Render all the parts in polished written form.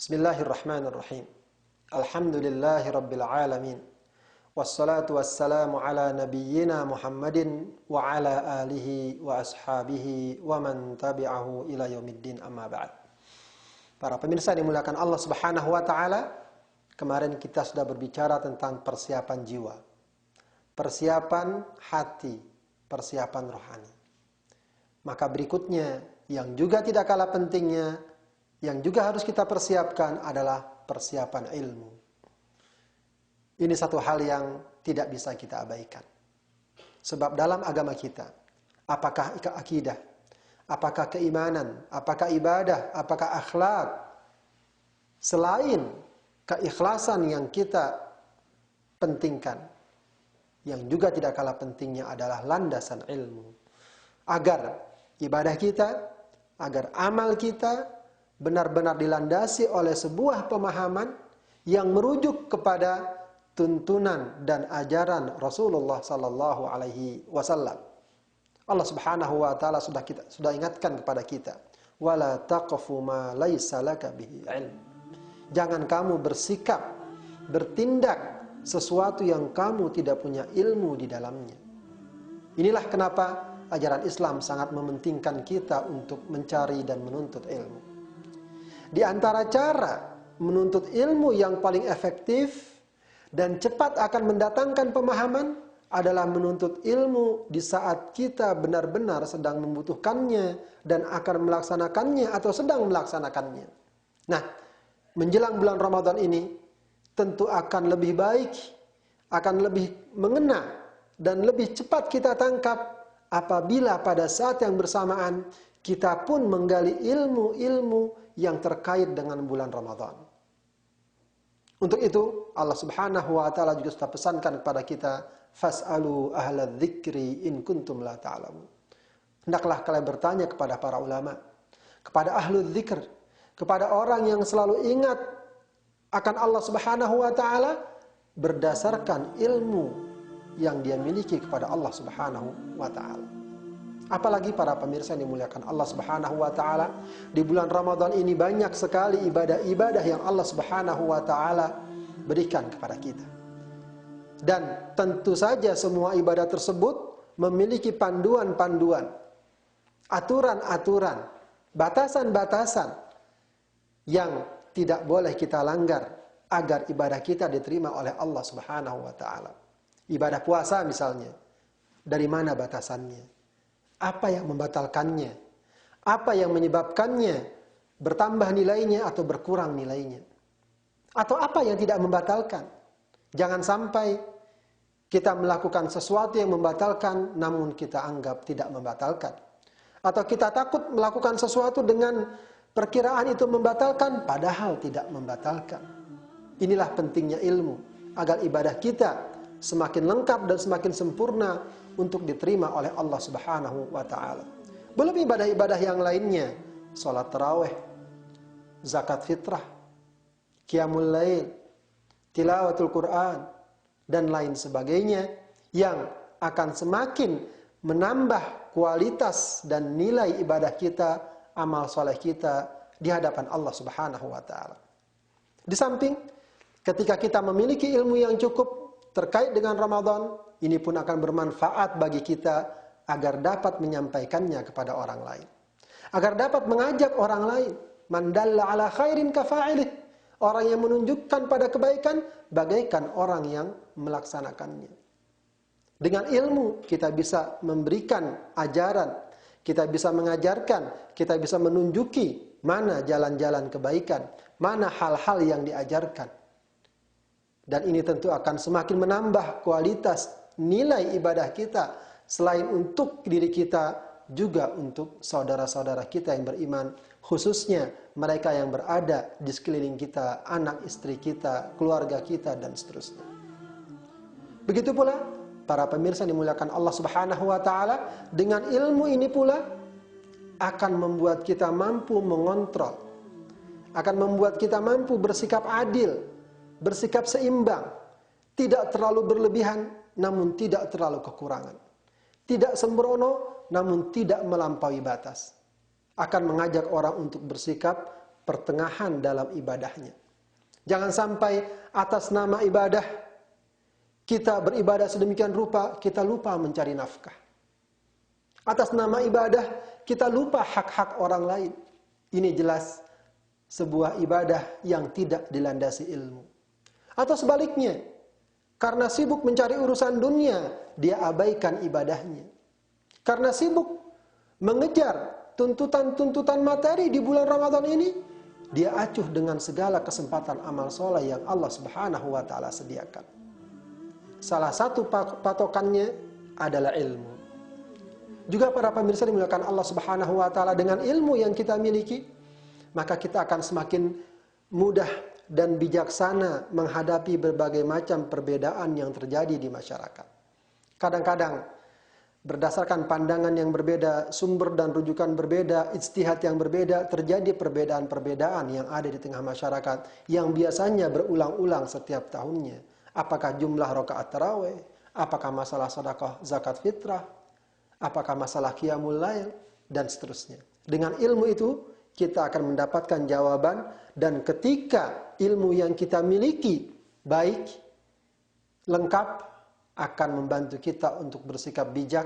Bismillahirrahmanirrahim. Alhamdulillahi rabbil alamin. Wassalatu wassalamu ala nabiyyina Muhammadin wa ala alihi wa ashabihi wa man tabi'ahu ila yaumiddin, amma ba'd. Para pemirsa yang dimuliakan Allah Subhanahu wa taala, kemarin kita sudah berbicara tentang persiapan jiwa, persiapan hati, persiapan rohani. Maka berikutnya yang juga tidak kalah pentingnya, yang juga harus kita persiapkan adalah persiapan ilmu. Ini satu hal yang tidak bisa kita abaikan. Sebab dalam agama kita, apakah akidah, apakah keimanan, apakah ibadah, apakah akhlak, selain keikhlasan yang kita pentingkan, yang juga tidak kalah pentingnya adalah landasan ilmu. Agar ibadah kita, agar amal kita benar-benar dilandasi oleh sebuah pemahaman yang merujuk kepada tuntunan dan ajaran Rasulullah sallallahu alaihi wasallam. Allah Subhanahu wa taala sudah ingatkan kepada kita, wala taqfu ma laisa laka bihi ilm. Jangan kamu bersikap, bertindak sesuatu yang kamu tidak punya ilmu di dalamnya. Inilah kenapa ajaran Islam sangat mementingkan kita untuk mencari dan menuntut ilmu. Di antara cara menuntut ilmu yang paling efektif dan cepat akan mendatangkan pemahaman adalah menuntut ilmu di saat kita benar-benar sedang membutuhkannya dan akan melaksanakannya atau sedang melaksanakannya. Nah, menjelang bulan Ramadan ini tentu akan lebih baik, akan lebih mengena dan lebih cepat kita tangkap apabila pada saat yang bersamaan kita pun menggali ilmu-ilmu yang terkait dengan bulan Ramadan. Untuk itu Allah Subhanahu wa taala juga sudah pesankan kepada kita, fas'alu ahla dzikri in kuntum la ta'lamun. Hendaklah kalian bertanya kepada para ulama, kepada ahlu dzikr, kepada orang yang selalu ingat akan Allah Subhanahu wa taala berdasarkan ilmu yang dia miliki kepada Allah Subhanahu wa taala. Apalagi para pemirsa yang dimuliakan Allah Subhanahu wa taala, di bulan Ramadan ini banyak sekali ibadah-ibadah yang Allah Subhanahu wa taala berikan kepada kita. Dan tentu saja semua ibadah tersebut memiliki panduan-panduan, aturan-aturan, batasan-batasan yang tidak boleh kita langgar agar ibadah kita diterima oleh Allah Subhanahu wa taala. Ibadah puasa misalnya, dari mana batasannya? Apa yang membatalkannya? Apa yang menyebabkannya bertambah nilainya atau berkurang nilainya? Atau apa yang tidak membatalkan? Jangan sampai kita melakukan sesuatu yang membatalkan namun kita anggap tidak membatalkan. Atau kita takut melakukan sesuatu dengan perkiraan itu membatalkan padahal tidak membatalkan. Inilah pentingnya ilmu agar ibadah kita semakin lengkap dan semakin sempurna untuk diterima oleh Allah Subhanahu wa taala. Belum ibadah-ibadah yang lainnya, salat tarawih, zakat fitrah, qiyamul lail, tilawatul Quran dan lain sebagainya yang akan semakin menambah kualitas dan nilai ibadah kita, amal soleh kita di hadapan Allah Subhanahu wa taala. Di samping ketika kita memiliki ilmu yang cukup terkait dengan Ramadan, ini pun akan bermanfaat bagi kita agar dapat menyampaikannya kepada orang lain. Agar dapat mengajak orang lain. Man dalla ala khairin kafa'ilih. Orang yang menunjukkan pada kebaikan, bagaikan orang yang melaksanakannya. Dengan ilmu, kita bisa memberikan ajaran. Kita bisa mengajarkan. Kita bisa menunjuki mana jalan-jalan kebaikan. Mana hal-hal yang diajarkan. Dan ini tentu akan semakin menambah kualitas nilai ibadah kita, selain untuk diri kita, juga untuk saudara-saudara kita yang beriman, khususnya mereka yang berada di sekeliling kita, anak istri kita, keluarga kita, dan seterusnya. Begitu pula para pemirsa yang dimuliakan Allah Subhanahu wa taala, dengan ilmu ini pula akan membuat kita mampu mengontrol, akan membuat kita mampu bersikap adil, bersikap seimbang, tidak terlalu berlebihan, namun tidak terlalu kekurangan. Tidak sembrono, namun tidak melampaui batas. Akan mengajak orang untuk bersikap pertengahan dalam ibadahnya. Jangan sampai atas nama ibadah kita beribadah sedemikian rupa, kita lupa mencari nafkah. Atas nama ibadah kita lupa hak-hak orang lain. Ini jelas sebuah ibadah yang tidak dilandasi ilmu. Atau sebaliknya, karena sibuk mencari urusan dunia, dia abaikan ibadahnya. Karena sibuk mengejar tuntutan-tuntutan materi di bulan Ramadan ini, dia acuh dengan segala kesempatan amal soleh yang Allah Subhanahu wa Ta'ala sediakan. Salah satu patokannya adalah ilmu. Juga para pemirsa dimuliakan Allah Subhanahu wa Ta'ala, dengan ilmu yang kita miliki, maka kita akan semakin mudah dan bijaksana menghadapi berbagai macam perbedaan yang terjadi di masyarakat. Kadang-kadang berdasarkan pandangan yang berbeda, sumber dan rujukan berbeda, ijtihad yang berbeda, terjadi perbedaan-perbedaan yang ada di tengah masyarakat yang biasanya berulang-ulang setiap tahunnya. Apakah jumlah rakaat tarawih, apakah masalah sedekah zakat fitrah, apakah masalah qiyamul lail, dan seterusnya. Dengan ilmu itu kita akan mendapatkan jawaban, dan ketika ilmu yang kita miliki baik, lengkap, akan membantu kita untuk bersikap bijak,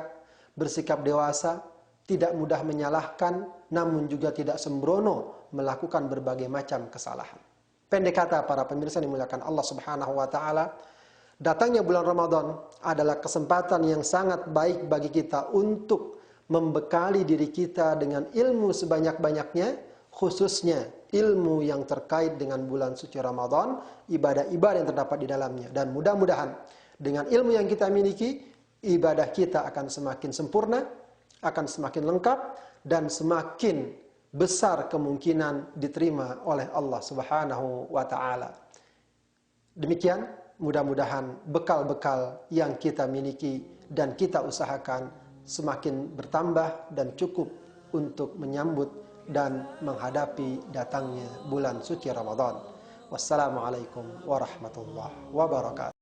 bersikap dewasa, tidak mudah menyalahkan, namun juga tidak sembrono melakukan berbagai macam kesalahan. Pendek kata para pemirsa yang dimuliakan Allah Subhanahu wa Ta'ala, datangnya bulan Ramadan adalah kesempatan yang sangat baik bagi kita untuk membekali diri kita dengan ilmu sebanyak-banyaknya, khususnya ilmu yang terkait dengan bulan suci Ramadan, ibadah-ibadah yang terdapat di dalamnya. Dan mudah-mudahan dengan ilmu yang kita miliki, ibadah kita akan semakin sempurna, akan semakin lengkap, dan semakin besar kemungkinan diterima oleh Allah Subhanahu wa Ta'ala. Demikian, mudah-mudahan bekal-bekal yang kita miliki dan kita usahakan semakin bertambah dan cukup untuk menyambut dan menghadapi datangnya bulan suci Ramadan. Wassalamualaikum warahmatullahi wabarakatuh.